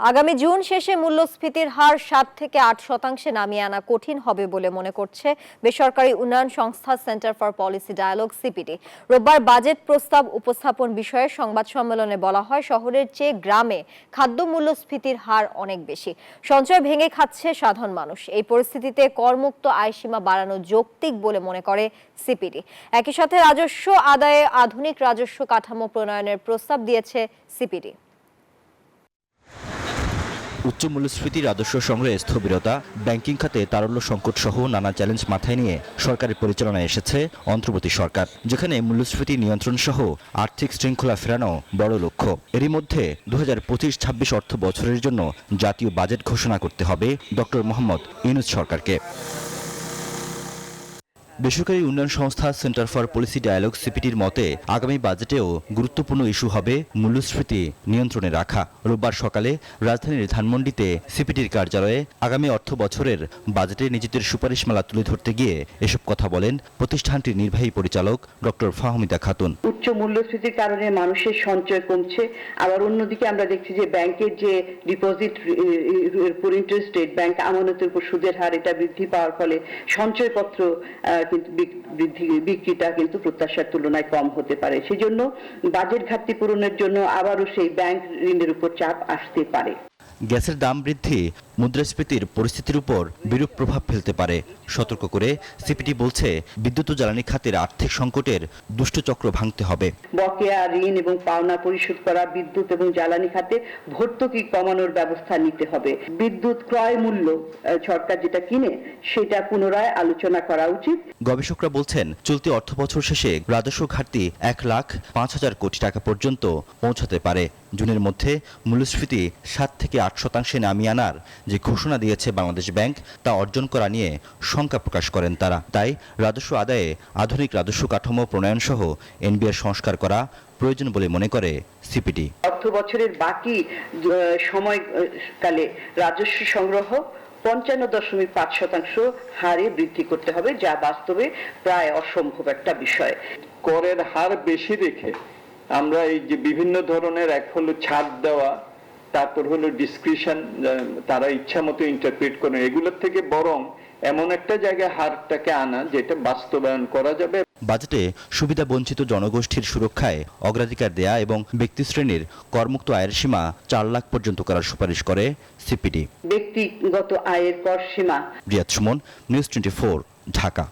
আগামী জুন শেষে মূল্যস্ফীতির হার ৭ থেকে ৮% নামিয়ে আনা কঠিন হবে বলে মনে করছে বেসরকারি উন্নয়ন সংস্থা Centre for Policy Dialogue CPD. রোববার বাজেট প্রস্তাব উপস্থাপন বিষয়ে সংবাদ সম্মেলনে বলা হয়, শহরের চেয়ে গ্রামে খাদ্য মূল্যস্ফীতির হার অনেক বেশি। সঞ্চয় ভেঙে খাচ্ছে সাধারণ মানুষ। এই পরিস্থিতিতে করমুক্ত আয়সীমা বাড়ানো যৌক্তিক বলে মনে করে সিপিডি। একই সাথে রাজস্ব আদায়ে আধুনিক রাজস্ব কাঠামো প্রণয়নের প্রস্তাব দিয়েছে সিপিডি। উচ্চ মূল্যস্ফীতি, রাজস্ব সংগ্রহে স্থবিরতা, ব্যাংকিং খাতে তারল্য সংকট সহ নানা চ্যালেঞ্জ মাথায় নিয়ে সরকারের পরিচালনায় এসেছে অন্তর্বর্তী সরকার, যেখানে মূল্যস্ফীতি নিয়ন্ত্রণ সহ আর্থিক শৃঙ্খলা ফেরানো বড় লক্ষ্য। এরই মধ্যে 2025-26 অর্থ বছরের জন্য জাতীয় বাজেট ঘোষণা করতে হবে ডক্টর মোহাম্মদ ইউনূস সরকারকে। বেসরকারি উন্নয়ন সংস্থা সেন্টার ফর পলিসি ডায়ালগ সিপিটির মতে আগামী বাজেটেও গুরুত্বপূর্ণ ইস্যু হবে মূল্যস্ফীতি নিয়ন্ত্রণে রাখা। রোববার সকালে রাজধানীর ধানমন্ডিতে সিপিটির কার্যালয়ে আগামী অর্থ বছরের বাজেটে নিজেদের সুপারিশমালা তুলে ধরতে গিয়ে এসব কথা বলেন প্রতিষ্ঠানটির নির্বাহী পরিচালক ডক্টর ফাহমিদা খাতুন। উচ্চ মূল্যস্ফীতির কারণে মানুষের সঞ্চয় কমছে, আবার অন্যদিকে আমরা দেখছি যে ব্যাংকের যে ডিপোজিট উপর ইন্টারেস্ট রেট, ব্যাংক আমানতের উপর সুদের হার, এটা বৃদ্ধি পাওয়ার ফলে সঞ্চয়পত্র কিন্তু বিক্রিটা কিন্তু প্রত্যাশার তুলনায় কম হতে পারে। সেজন্য বাজেট ঘাটতি পূরণের জন্য আবারও সেই ব্যাংক ঋণের উপর চাপ আসতে পারে। গ্যাসের দাম বৃদ্ধি মুদ্রাস্ফীতির পরিস্থিতির উপর বিরূপ প্রভাব ফেলতে পারে। সতর্ক করে সিপিটি বলছে, বিদ্যুৎ ও জ্বালানি খাতের আর্থিক সংকটের দুষ্টচক্র ভাঙতে হবে। বকেয়া ঋণ এবং পাওনা পরিশোধ করা, বিদ্যুৎ এবং জ্বালানি খাতে ভর্তুকি কমানোর ব্যবস্থা নিতে হবে। বিদ্যুৎ ক্রয় মূল্য সরকার যেটা কিনে সেটা পুনরায় আলোচনা করা উচিত। গবেষকরা বলছেন, চলতি অর্থবছর শেষে রাজস্ব ঘাটতি 1,05,000 কোটি টাকা পর্যন্ত পৌঁছাতে পারে। জুনের মধ্যে মূল্যস্ফীতি 7 থেকে 8% নামিয়ে আনার যে ঘোষণা দিয়েছে বাংলাদেশ ব্যাংক, তা অর্জন করা নিয়ে শঙ্কা প্রকাশ করেন তারা। তাই রাজস্ব আদায়ে আধুনিক রাজস্ব কাঠামো প্রণয়ন সহ এনবিআর সংস্কার করা প্রয়োজন বলে মনে করে সিপিডি। অর্থ বছরের বাকি সময়কালে রাজস্ব সংগ্রহ 55.5% হারে বৃদ্ধি করতে হবে, যা বাস্তবে প্রায় অসম্ভব একটা বিষয়। করের হার বেশি রেখে আমরা এই যে বিভিন্ন ধরনের, এক হলো ছাড় দেওয়া, তারপর হলো ডিসক্রিশন, তারা ইচ্ছা মতো ইন্টারপ্রেট করে, এগুলোর থেকে বরং এমন একটা জায়গায় হারটাকে আনা যেটা বাস্তবায়ন করা যাবে। বাজেটে সুবিধা বঞ্চিত জনগোষ্ঠীর সুরক্ষায় অগ্রাধিকার দেয়া এবং ব্যক্তিশ্রেণীর করমুক্ত আয়ের সীমা 4 লাখ পর্যন্ত করার সুপারিশ করে সিপিডি। ব্যক্তিগত আয়ের কর সীমা। রিয়াদ সুমন, নিউজ 24, ঢাকা।